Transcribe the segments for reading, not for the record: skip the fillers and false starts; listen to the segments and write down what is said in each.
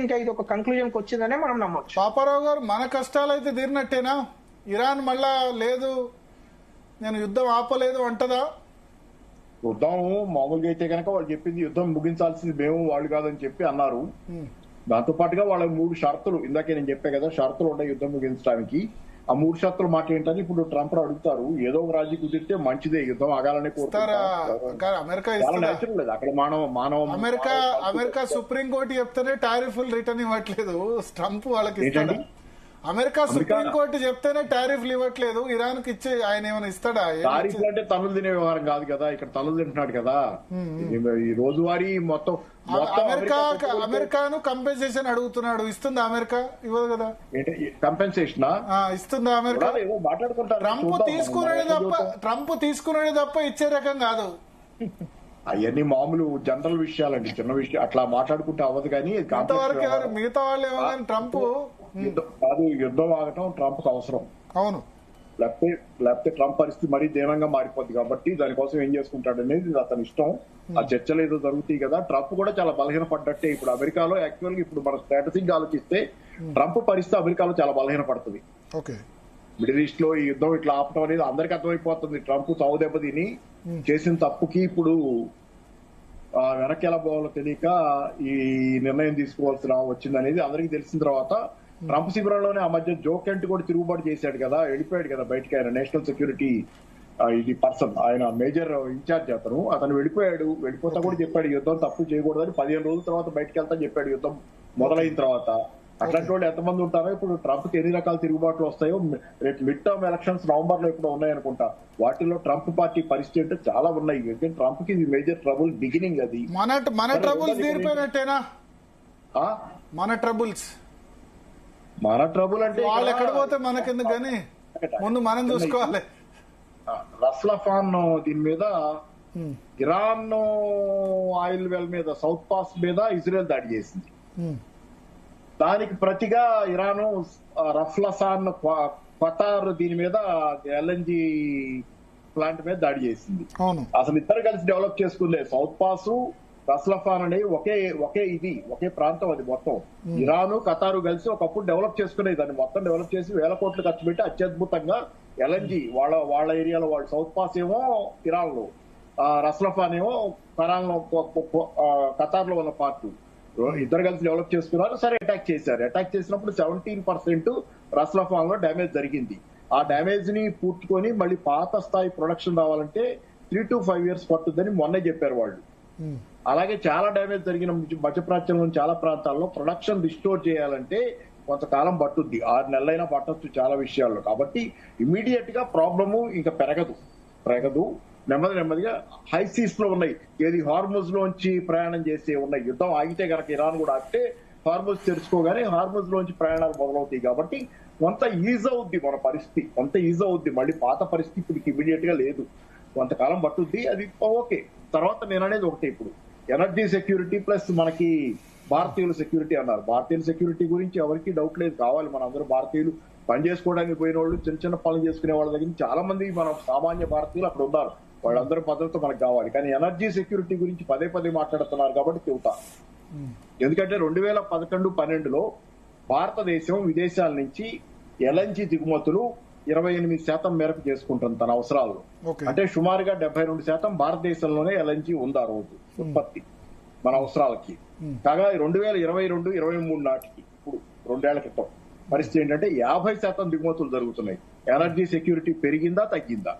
ఇంకా ఇది ఒక కంక్లూజన్ కి వచ్చిందనే మనం నమ్మొచ్చు. పాపారావు గారు, మన కష్టాలు అయితే తీరినట్టేనా? ఇరాన్ మళ్ళా లేదు, నేను యుద్ధం ఆపలేదు అంటదా? యుద్ధం మామూలుగా అయితే కనుక వాళ్ళు చెప్పింది యుద్ధం ముగించాల్సింది మేము, వాళ్ళు కాదని చెప్పి అన్నారు. దాంతో పాటుగా వాళ్ళ 3 షరతులు, ఇందాకే నేను చెప్పా కదా షరతులు ఉన్నాయి యుద్ధం ముగించడానికి. ఆ 3 షరతుల మాట ఏంటని ఇప్పుడు ట్రంప్ అడుగుతారు. ఏదో ఒక రాజీ కుదిరితే మంచిదే, యుద్ధం ఆగాలని కోరుతారు. అమెరికా లేదు అక్కడ మానవ అమెరికా సుప్రీంకోర్టు చెప్తేనే టారిఫ్లు రిటర్న్ ఇవ్వట్లేదు, ట్రంప్ వాళ్ళకి ఇస్తాడా? అమెరికా సుప్రీంకోర్టు చెప్తేనే టారిఫ్లు ఇవ్వట్లేదు, ఇరాన్ కి ఇచ్చే ఆయన ఏమైనా ఇస్తాడా? టారిఫ్లు అంటే తనులు తినే వ్యవహారం కాదు కదా, ఇక్కడ తనులు తింటున్నాడు కదా. ఈ రోజువారీ మొత్తం అమెరికాను కంపెన్సేషన్ అడుగుతున్నాడు, ఇస్తుందా అమెరికా? ఇవ్వదు కదా. కంపెన్సేషన్ ఇస్తుందా అమెరికా? మాట్లాడుకుంటారు. ట్రంప్ తీసుకునేది తప్ప ఇచ్చే రకం కాదు. అవన్నీ మామూలు జనరల్ విషయాలండి, చిన్న విషయం అట్లా మాట్లాడుకుంటే అవ్వదు. కానీ మిగతా వాళ్ళు ఏమో కానీ ట్రంప్ కాదు, యుద్ధం ఆగటం ట్రంప్ కు అవసరం. అవును, లేకపోతే ట్రంప్ పరిస్థితి మరీ దీనంగా మారిపోద్ది. కాబట్టి దానికోసం ఏం చేసుకుంటాడు అనేది అతని ఇష్టం. ఆ చర్చలు ఏదో జరుగుతాయి కదా. ట్రంప్ కూడా చాలా బలహీనపడ్డట్టే ఇప్పుడు అమెరికాలో. యాక్చువల్ గా ఇప్పుడు మన స్ట్రాటజిక్ ఆలోచిస్తే ట్రంప్ పరిస్థితి అమెరికాలో చాలా బలహీనపడుతుంది. మిడిల్ ఈస్ట్ లో ఈ యుద్ధం ఇట్లా ఆపటం అనేది అందరికి అర్థమైపోతుంది. ట్రంప్ చావు దెబ్బతిని చేసిన తప్పుకి ఇప్పుడు వెనక్కి ఎలా పోవాలో తెలియక ఈ నిర్ణయం తీసుకోవాల్సిన వచ్చిందనేది అందరికీ తెలిసిన తర్వాత ట్రంప్ శిబిరంలోనే ఆ మధ్య జో కెంట్ కూడా తిరుగుబాటు చేశాడు కదా, వెళ్ళిపోయాడు కదా బయటకి. ఆయన నేషనల్ సెక్యూరిటీ ఇది పర్సన్, ఆయన మేజర్ ఇన్ఛార్జ్ అతను వెళ్ళిపోయాడు. వెళ్ళిపోతా కూడా చెప్పాడు యుద్ధం తప్పు చేయకూడదని. 15 రోజుల తర్వాత బయటకు వెళ్తా చెప్పాడు యుద్ధం మొదలైన తర్వాత. అట్లాంటి వాళ్ళు ఎంతమంది ఉంటారో. ఇప్పుడు ట్రంప్ కి ఎన్ని రకాల తిరుగుబాట్లు వస్తాయో. రేపు మిడ్ టర్మ్ ఎలక్షన్స్ నవంబర్ లో ఇప్పుడు ఉన్నాయనుకుంటా. వాటిలో ట్రంప్ పార్టీ పరిస్థితి అంటే చాలా ఉన్నాయి. ట్రంప్ కి ఇది మేజర్ ట్రబుల్ బిగినింగ్. అది మన ట్రబుల్స్ తీరిపోయినట్టేనా? మన ట్రబుల్ అంటే వాళ్ళు ఎక్కడ పోతే మనకెందుకు కానీ ముందు మనం చూసుకోవాలి. రఫ్లఫాన్ దీని మీద ఇరాన్ ఆయిల్ వెల్ మీద సౌత్ పాస్ మీద ఇజ్రాయెల్ దాడి చేసింది. దానికి ప్రతిగా ఇరాను రఫ్లఫాన్ ఖతార్ దీని మీద ఎల్ఎన్జి ప్లాంట్ మీద దాడి చేసింది. అసలు ఇద్దరు కలిసి డెవలప్ చేసుకుందే సౌత్ పాస్ రఫ్లఫాన్ అనేది ఒకే ప్రాంతం. అది మొత్తం ఇరాను ఖతారు కలిసి ఒకప్పుడు డెవలప్ చేసుకునేది. దాన్ని మొత్తం డెవలప్ చేసి 1000 కోట్లు ఖర్చు పెట్టి అత్యద్భుతంగా ఎల్ఎన్జి వాళ్ళ ఏరియాలో వాళ్ళు సౌత్ పాస్ ఏమో ఇరాన్ లో, రఫ్లఫాన్ ఏమో ఖతార్ లో ఉన్న పార్ట్. ఇద్దరు కలిసి డెవలప్ చేసుకున్నారు. సరే అటాక్ చేశారు. అటాక్ చేసినప్పుడు 17% రఫ్లఫాన్ లో డ్యామేజ్ జరిగింది. ఆ డ్యామేజ్ ని పూర్చుకొని మళ్ళీ పాత స్థాయి ప్రొడక్షన్ రావాలంటే 3 to 5 years పట్టుద్దని మొన్నే చెప్పారు వాళ్ళు. అలాగే చాలా డ్యామేజ్ జరిగిన మధ్యప్రాచ్యంలోని చాలా ప్రాంతాల్లో ప్రొడక్షన్ రిస్టోర్ చేయాలంటే కొంతకాలం పట్టుద్ది. 6 నెలలైనా పట్టొచ్చు చాలా విషయాల్లో. కాబట్టి ఇమీడియట్ గా ప్రాబ్లము ఇంకా పెరగదు. నెమ్మదిగా హై సీస్ లో ఉన్నాయి. ఏది హార్ముజ్ లోంచి ప్రయాణం చేసే ఉన్నాయి. యుద్ధం ఆగితే గనక ఇరాన్ కూడా ఆగితే హార్ముజ్ తెరుచుకోగానే హార్ముజ్ లోంచి ప్రయాణాలు మొదలవుతాయి. కాబట్టి కొంత ఈజ్ అవుద్ది మన పరిస్థితి, కొంత ఈజ్ అవుద్ది. మళ్ళీ పాత పరిస్థితి ఇప్పుడు ఇమీడియట్ గా లేదు, కొంతకాలం పట్టుద్ది. అది ఓకే. తర్వాత నేను అనేది ఒకటి, ఇప్పుడు ఎనర్జీ సెక్యూరిటీ ప్లస్ మనకి భారతీయుల సెక్యూరిటీ అన్నారు. భారతీయుల సెక్యూరిటీ గురించి ఎవరికి డౌట్ లేదు, కావాలి. మన అందరూ భారతీయులు పని చేసుకోవడానికి పోయిన వాళ్ళు, చిన్న పనులు చేసుకునే వాళ్ళ దగ్గర చాలా మంది మన సామాన్య భారతీయులు అక్కడ ఉన్నారు. వాళ్ళందరూ భద్రత మనకు కావాలి. కానీ ఎనర్జీ సెక్యూరిటీ గురించి పదే మాట్లాడుతున్నారు కాబట్టి చెబుతా. ఎందుకంటే 2011-12లో భారతదేశం విదేశాల నుంచి ఎల్ఎన్జీ దిగుమతులు 28% మేరకు చేసుకుంటుంది తన అవసరాల్లో. అంటే సుమారుగా 72% భారతదేశంలోనే ఎల్ఎన్జీ ఉంది ఆ రోజు ఉత్పత్తి మన అవసరాలకి. కాగా 2022-23 నాటికి, ఇప్పుడు 2 ఏళ్ల క్రితం పరిస్థితి ఏంటంటే 50% దిగుమతులు జరుగుతున్నాయి. ఎనర్జీ సెక్యూరిటీ పెరిగిందా తగ్గిందా?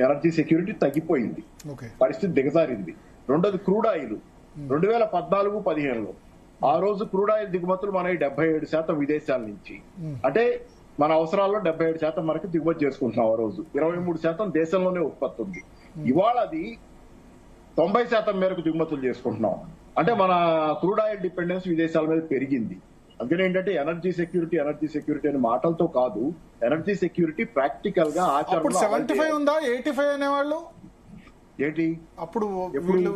ఎనర్జీ సెక్యూరిటీ తగ్గిపోయింది, పరిస్థితి దిగజారింది. రెండోది క్రూడ్ ఆయిల్. 2014-15లో ఆ రోజు క్రూడ్ ఆయిల్ దిగుమతులు మన 77% విదేశాల నుంచి. అంటే మన అవసరాల్లో 77% వరకు దిగుమతి చేసుకుంటున్నాం. ఆ రోజు 23% దేశంలోనే ఉత్పత్తి ఉంది. ఇవాళ అది 90% మేరకు దిగుమతులు చేసుకుంటున్నాం. అంటే మన క్రూడ్ ఆయిల్ డిపెండెన్స్ విదేశాల మీద పెరిగింది. అందుకని ఏంటంటే ఎనర్జీ సెక్యూరిటీ అనే మాటలతో కాదు, ఎనర్జీ సెక్యూరిటీ ప్రాక్టికల్ గా ఆచరణ. 75 ఉందా 85 అనేవాళ్ళు ఏంటి? అప్పుడు వీళ్ళు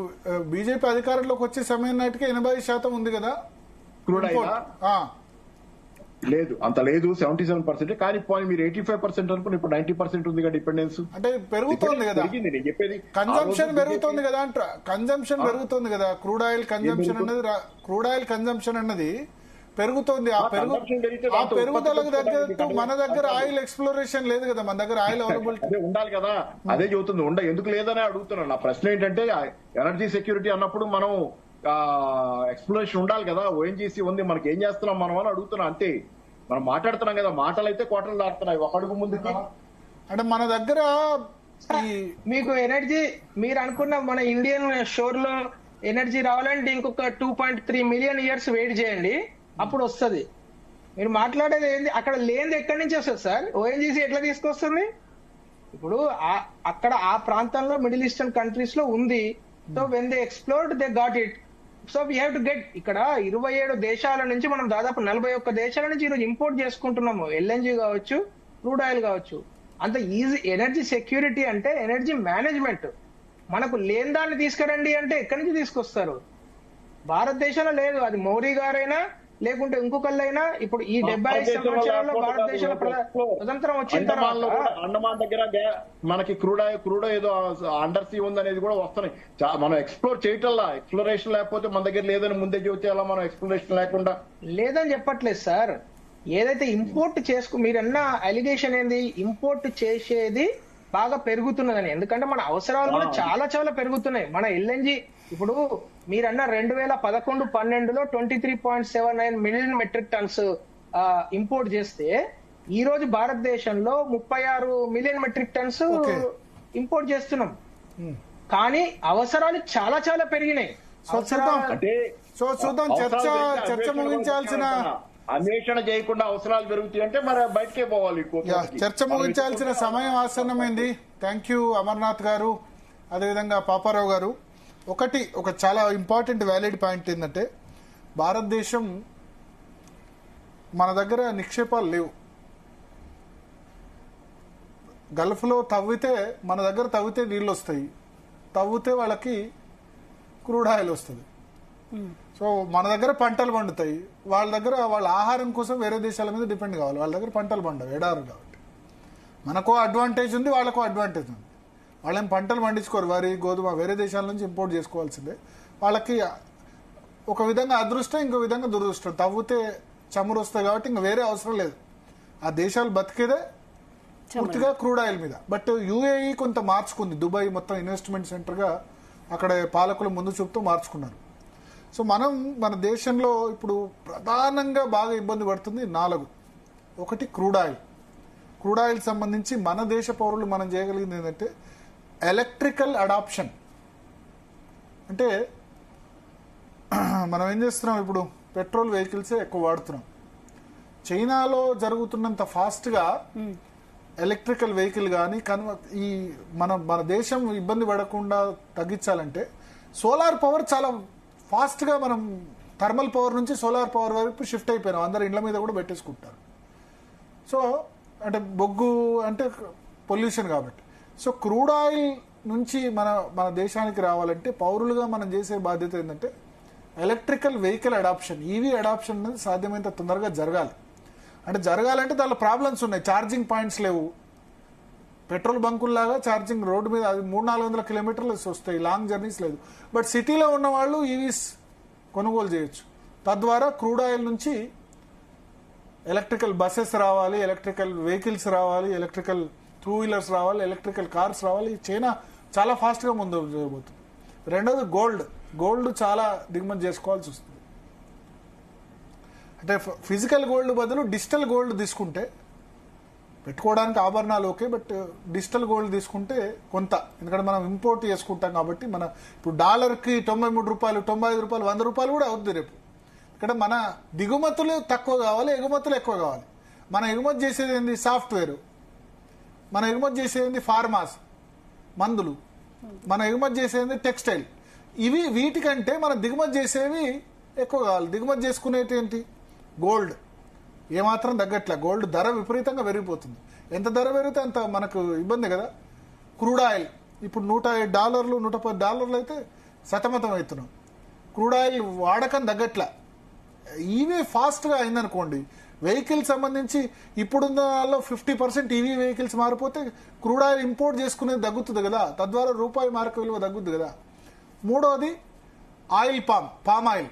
బీజేపీ అధికారంలోకి వచ్చే సమయం నాటికి 80% ఉంది కదా క్రూడ్ ఆయిల్. లేదు, అంత లేదు, 77%. కానీ పోనీ మీరు 85% అనుకుని ఇప్పుడు 90% ఉంది కదా డిపెండెన్స్. అంటే పెరుగుతోంది కదా, నేను చెప్పేది కన్జంప్షన్ పెరుగుతోంది కదా అంట, కన్జంప్షన్ పెరుగుతోంది కదా, క్రూడ్ ఆయిల్ కన్జంప్షన్ అన్నది పెరుగుతోంది. ఆ పెరుగుదలకు తగ్గట్టు మన దగ్గర ఆయిల్ ఎక్స్ప్లోరేషన్ లేదు కదా, మన దగ్గర ఆయిల్ అవైలబిలిటీ అదే ఉండాలి కదా. అదే చెబుతుంది, ఎందుకు లేదని అడుగుతున్నాను. నా ప్రశ్న ఏంటంటే ఎనర్జీ సెక్యూరిటీ అన్నప్పుడు మనం ఎక్స్ప్లోరేషన్ ఉండాలి కదా. ఓఎన్జీసీ ఉంది, మనకి ఏం చేస్తున్నాం మనం అని అడుగుతున్నాం అంతే. మనం మాట్లాడుతున్నాం కదా, మాటలు అయితే కోటలు దాటుతున్నాయి ఒక అడుగు ముందుకి. అంటే మన దగ్గర మీకు ఎనర్జీ మీరు అనుకున్న మన ఇండియన్ షోర్ లో ఎనర్జీ రావాలంటే ఇంకొక 2.3 మిలియన్ ఇయర్స్ వెయిట్ చేయండి, అప్పుడు వస్తుంది. మీరు మాట్లాడేది ఏంది, అక్కడ లేనిది ఎక్కడి నుంచి వస్తుంది సార్? ఓఎన్జీసీ ఎట్లా తీసుకొస్తుంది? ఇప్పుడు అక్కడ ఆ ప్రాంతంలో మిడిల్ ఈస్టర్న్ కంట్రీస్ లో ఉంది. So when they explored they got it. So we have to get. ఇక్కడ 27 దేశాల నుంచి మనం దాదాపు 41 దేశాల నుంచి ఈరోజు ఇంపోర్ట్ చేసుకుంటున్నాము. ఎల్ఎన్జీ కావచ్చు, క్రూడ్ ఆయిల్ కావచ్చు. అంత ఈజీ. ఎనర్జీ సెక్యూరిటీ అంటే ఎనర్జీ మేనేజ్మెంట్. మనకు లేని దాన్ని తీసుకురండి అంటే ఎక్కడి నుంచి తీసుకొస్తారు? భారతదేశంలో లేదు. అది మోడీ గారైనా లేకుంటే ఇంకొకళ్ళైనా ఇప్పుడు ఈ 75 సంవత్సరాల్లో భారతదేశంలో స్వతంత్రం వచ్చిన తర్వాత అండమాన్ దగ్గర మనకి క్రూడ్ ఏదో అండర్ సీ ఉందనేది కూడా వస్తున్నాయి. మనం ఎక్స్ప్లోర్ చేయటల్లా, ఎక్స్ప్లోరేషన్ లేకపోతే మన దగ్గర లేదని ముందే చెబితే ఎలా? మనం ఎక్స్ప్లోరేషన్ లేకుండా లేదని చెప్పట్లేదు సార్. ఏదైతే ఇంపోర్ట్ మీరన్న అలిగేషన్ ఏంది, ఇంపోర్ట్ చేసేది బాగా పెరుగుతున్నదని. ఎందుకంటే మన అవసరాలు కూడా చాలా చాలా పెరుగుతున్నాయి. మన ఎల్ఎన్జీ ఇప్పుడు మీరన్న 2011-12లో 23.79 మిలియన్ మెట్రిక్ టన్స్ ఇంపోర్ట్ చేస్తే ఈ రోజు భారతదేశంలో 36 మిలియన్ మెట్రిక్ టన్స్ ఇంపోర్ట్ చేస్తున్నాం. కానీ అవసరాలు చాలా చాలా పెరిగినాయి. చూద్దాం. చర్చ ముగించాల్సిన, అన్వేషణ చేయకుండా అవసరాలు పెరుగుతాయి అంటే మరి బయటకే పోవాలి. చర్చ ముగించాల్సిన సమయం ఆసన్నమైంది. థ్యాంక్ యూ అమర్నాథ్ గారు, అదేవిధంగా పాపారావు గారు. ఒక చాలా ఇంపార్టెంట్ వ్యాలిడ్ పాయింట్ ఏంటంటే, భారతదేశం మన దగ్గర నిక్షేపాలు లేవు. గల్ఫ్లో మన దగ్గర తవ్వితే నీళ్ళు వస్తాయి, తవ్వితే వాళ్ళకి క్రూడ్ ఆయిల్ వస్తుంది. సో మన దగ్గర పంటలు పండుతాయి, వాళ్ళ దగ్గర వాళ్ళ ఆహారం కోసం వేరే దేశాల మీద డిపెండ్ కావాలి. వాళ్ళ దగ్గర పంటలు పండవు, ఎడారు కాబట్టి. మనకో అడ్వాంటేజ్ ఉంది, వాళ్ళకో అడ్వాంటేజ్ ఉంది. వాళ్ళేం పంటలు పండించుకోరు, వరి గోధుమ వేరే దేశాల నుంచి ఇంపోర్ట్ చేసుకోవాల్సిందే. వాళ్ళకి ఒక విధంగా అదృష్టం, ఇంకో విధంగా దురదృష్టం. తవ్వితే చమురు వస్తాయి కాబట్టి ఇంకా వేరే అవసరం లేదు. ఆ దేశాలు బతికేదే పూర్తిగా క్రూడ్ ఆయిల్ మీద. బట్ యూఏఈ కొంత మార్చుకుంది. దుబాయ్ మొత్తం ఇన్వెస్ట్మెంట్ సెంటర్గా అక్కడ పాలకులు ముందు చూపుతూ మార్చుకున్నారు. సో మన దేశంలో ఇప్పుడు ప్రధానంగా బాగా ఇబ్బంది పడుతుంది 4. ఒకటి క్రూడ్ ఆయిల్. క్రూడ్ ఆయిల్ సంబంధించి మన దేశ పౌరులు మనం చేయగలిగింది ఏంటంటే ఎలక్ట్రికల్ అడాప్షన్. అంటే మనం ఏం చేస్తున్నాం, ఇప్పుడు పెట్రోల్ వెహికల్సే ఎక్కువ వాడుతున్నాం. చైనాలో జరుగుతున్నంత ఫాస్ట్గా ఎలక్ట్రికల్ వెహికల్ కానీ మన దేశం ఇబ్బంది పడకుండా తగ్గించాలంటే సోలార్ పవర్ చాలా ఫాస్ట్గా మనం థర్మల్ పవర్ నుంచి సోలార్ పవర్ వరకు షిఫ్ట్ అయిపోయినాం. అందరు ఇండ్ల మీద కూడా పెట్టేసుకుంటారు. సో అంటే బొగ్గు అంటే పొల్యూషన్ కాబట్టి. సో క్రూడ్ ఆయిల్ నుంచి మన దేశానికి రావాలంటే పౌరులుగా మనం చేసే బాధ్యత ఏంటంటే electrical vehicle adoption, EV adoption అనేది సాధ్యమైనంత తొందరగా జరగాలి. అంటే జరగాలంటే దానిలో ప్రాబ్లమ్స్ ఉన్నాయి. ఛార్జింగ్ పాయింట్స్ లేవు. పెట్రోల్ బంకుల్లాగా ఛార్జింగ్ రోడ్డు మీద అది 300-400 కిలోమీటర్లు వస్తాయి, లాంగ్ జర్నీస్ లేదు. బట్ సిటీలో ఉన్న వాళ్ళు ఈవీస్ కొనుగోలు చేయొచ్చు. తద్వారా క్రూడ్ ఆయిల్ నుంచి ఎలక్ట్రికల్ బస్సెస్ రావాలి, ఎలక్ట్రికల్ వెహికల్స్ రావాలి, ఎలక్ట్రికల్ 2 వీలర్స్ రావాలి, ఎలక్ట్రికల్ కార్స్ రావాలి. చైనా చాలా ఫాస్ట్గా ముందు చేయబోతుంది. రెండోది గోల్డ్ చాలా దిగుమతి చేసుకోవాల్సి వస్తుంది. అంటే ఫిజికల్ గోల్డ్ బదులు డిజిటల్ గోల్డ్ తీసుకుంటే, పెట్టుకోవడానికి ఆభరణాలు ఓకే, బట్ డిజిటల్ గోల్డ్ తీసుకుంటే కొంత, ఎందుకంటే మనం ఇంపోర్ట్ చేసుకుంటాం కాబట్టి ఇప్పుడు డాలర్కి 93 రూపాయలు, 95 రూపాయలు, 100 రూపాయలు కూడా అవుతుంది రేపు. ఇక్కడ మన దిగుమతులు తక్కువ కావాలి, ఎగుమతులు ఎక్కువ కావాలి. మనం ఎగుమతి చేసేది ఏంది? సాఫ్ట్వేర్. మనం ఎగుమతి చేసేది ఫార్మాస్, మందులు. మనం ఎగుమతి చేసేది టెక్స్టైల్. వీటికంటే మనం దిగుమతి చేసేవి ఎక్కువ కావాలి. దిగుమతి చేసుకునేది ఏంటి? గోల్డ్. ఏమాత్రం తగ్గట్లే. గోల్డ్ ధర విపరీతంగా పెరిగిపోతుంది. ఎంత ధర పెరిగితే అంత మనకు ఇబ్బంది కదా. క్రూడ్ ఆయిల్ ఇప్పుడు $107, $110 అయితే సతమతం అవుతున్నాం. క్రూడ్ ఆయిల్ వాడకం తగ్గట్లే. ఇవి ఫాస్ట్గా అయిందనుకోండి, వెహికల్ సంబంధించి ఇప్పుడున్న వాళ్ళలో 50% ఈవీ వెహికల్స్ మారిపోతే క్రూడ్ ఆయిల్ ఇంపోర్ట్ చేసుకునేది తగ్గుతుంది కదా, తద్వారా రూపాయి మార్క విలువ తగ్గుద్ది కదా. మూడోది ఆయిల్ పామ్ ఆయిల్,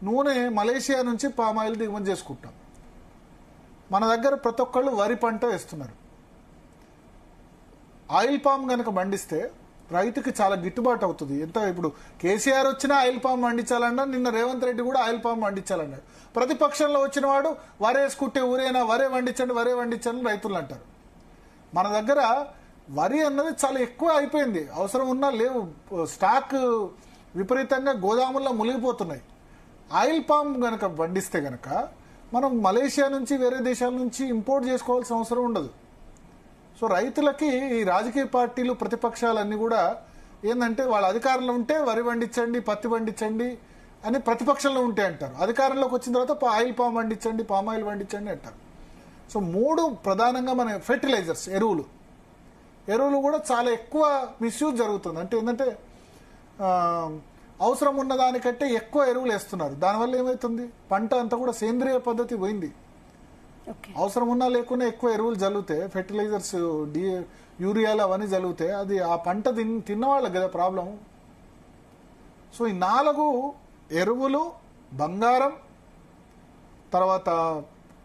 నూనె మలేషియా నుంచి పామ్ ఆయిల్ దిగుమతి చేసుకుంటాం. మన దగ్గర ప్రతి ఒక్కళ్ళు వరి పంట వేస్తున్నారు. ఆయిల్ పామ్ కనుక పండిస్తే రైతుకి చాలా గిట్టుబాటు అవుతుంది. ఎంత ఇప్పుడు కేసీఆర్ వచ్చినా ఆయిల్ పామ్ పండించాలన్నా, నిన్న రేవంత్ రెడ్డి కూడా ఆయిల్ పామ్ పండించాలన్నాడు. ప్రతిపక్షంలో వచ్చిన వాడు వరేసుకుంటే ఊరేనా వరే వండించండి రైతులు అంటారు. మన దగ్గర వరి అన్నది చాలా ఎక్కువ అయిపోయింది, అవసరం ఉన్నా లేవు, స్టాక్ విపరీతంగా గోదాముల్లో మునిగిపోతున్నాయి. ఆయిల్ పామ్ గనక పండిస్తే గనక మనం మలేషియా నుంచి వేరే దేశాల నుంచి ఇంపోర్ట్ చేసుకోవాల్సిన అవసరం ఉండదు. సో రైతులకి ఈ రాజకీయ పార్టీలు ప్రతిపక్షాలన్నీ కూడా ఏంటంటే వాళ్ళ అధికారంలో ఉంటే వరి పండించండి, పత్తి పండించండి అని ప్రతిపక్షంలో ఉంటే అంటారు. అధికారంలోకి వచ్చిన తర్వాత ఆయిల్ పామ్ పండించండి, పామ్ ఆయిల్ పండించండి అంటారు. సో మూడు ప్రధానంగా మన ఫెర్టిలైజర్స్, ఎరువులు కూడా చాలా ఎక్కువ మిస్యూజ్ జరుగుతుంది. అంటే ఏంటంటే అవసరం ఉన్న దానికంటే ఎక్కువ ఎరువులు వేస్తున్నారు. దానివల్ల ఏమవుతుంది, పంట అంతా కూడా సేంద్రియ పద్ధతి పోయింది. అవసరం ఉన్నా లేకున్నా ఎక్కువ ఎరువులు జల్లితే, ఫెర్టిలైజర్స్ యూరియాలు అవన్నీ జల్లితే అది ఆ పంట తిన్నవాళ్ళకి కదా ప్రాబ్లం. సో ఈ 4 ఎరువులు, బంగారం, తర్వాత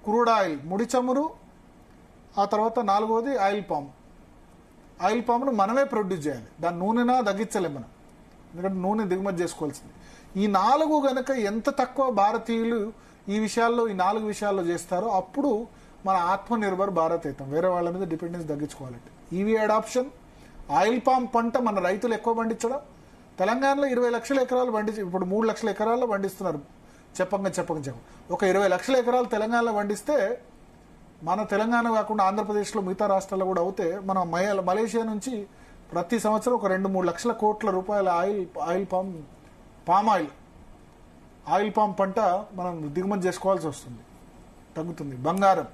క్రూడ్ ఆయిల్ ముడి చమురు, ఆ తర్వాత 4వది ఆయిల్ పామ్ను మనమే ప్రొడ్యూస్ చేయాలి. దాని నూనెనా తగ్గించలేం మనం, ఎందుకంటే నూనె దిగుమతి చేసుకోవాల్సింది. ఈ 4 గనక ఎంత తక్కువ భారతీయులు ఈ 4 విషయాల్లో చేస్తారో అప్పుడు మన ఆత్మనిర్భర్ భారత్ అవుతాం. వేరే వాళ్ళ మీద డిపెండెన్స్ తగ్గించుకోవాలంటే ఈవీ అడాప్షన్, ఆయిల్ పామ్ పంట మన రైతులు ఎక్కువ పండించడం. తెలంగాణలో 20 లక్షల ఎకరాలు ఇప్పుడు 3 లక్షల ఎకరాల్లో పండిస్తున్నారు. చెప్పంగా ఒక 20 లక్షల ఎకరాలు తెలంగాణలో పండిస్తే మన తెలంగాణ కాకుండా ఆంధ్రప్రదేశ్లో మిగతా రాష్ట్రాల్లో కూడా అవుతే మన మలేషియా నుంచి ప్రతి సంవత్సరం ఒక 2-3 లక్షల కోట్ల రూపాయల ఆయిల్ పామ్ పంట మనం దిగుమతి చేసుకోవాల్సి వస్తుంది, తగ్గుతుంది. బంగారం,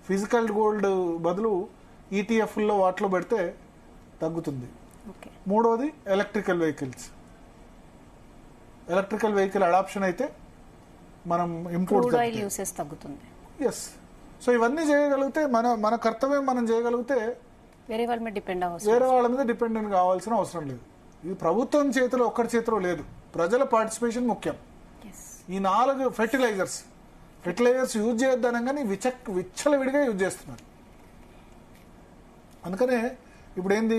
ఫిజికల్ గోల్డ్ బదులు ఈటీఎఫ్లో వాటిలో పెడితే తగ్గుతుంది. మూడోది ఎలక్ట్రికల్ వెహికల్ అడాప్షన్ అయితే మనం ఇంపోర్ట్ యూసేజ్ తగ్గుతుంది. ఎస్. సో ఇవన్నీ చేయగలిగితే మన కర్తవ్యం మనం చేయగలిగితే వేరే వాళ్ళ మీద డిపెండెంట్ కావాల్సిన అవసరం లేదు. ఇది ప్రభుత్వం చేతిలో ఒక్కరి చేతిలో లేదు, ప్రజల పార్టిసిపేషన్ ముఖ్యం. ఈ 4 ఫెర్టిలైజర్స్ యూజ్ చేయొద్దనగానే విచ్చలవిడిగా యూజ్ చేస్తున్నారు. అందుకనే ఇప్పుడు ఏంది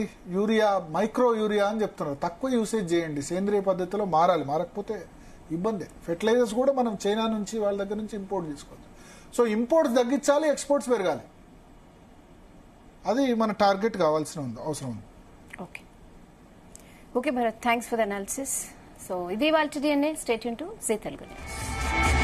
మైక్రో యూరియా అని చెప్తున్నారు. తక్కువ యూసేజ్ చేయండి, సేంద్రియ పద్ధతిలో మారకపోతే ఇబ్బంది. ఫెర్టిలైజర్స్ కూడా మనం చైనా నుంచి వాళ్ళ దగ్గర నుంచి ఇంపోర్ట్ చేసుకోవచ్చు. సో ఇంపోర్ట్స్ తగ్గించాలి, ఎక్స్పోర్ట్స్ పెరగాలి. అది మన టార్గెట్ కావాల్సిన అవసరం ఉంది. Okay Bharat, thanks for the analysis. So ఇది వాళ్ళ DNA. Stay tune to Zee Telugu news.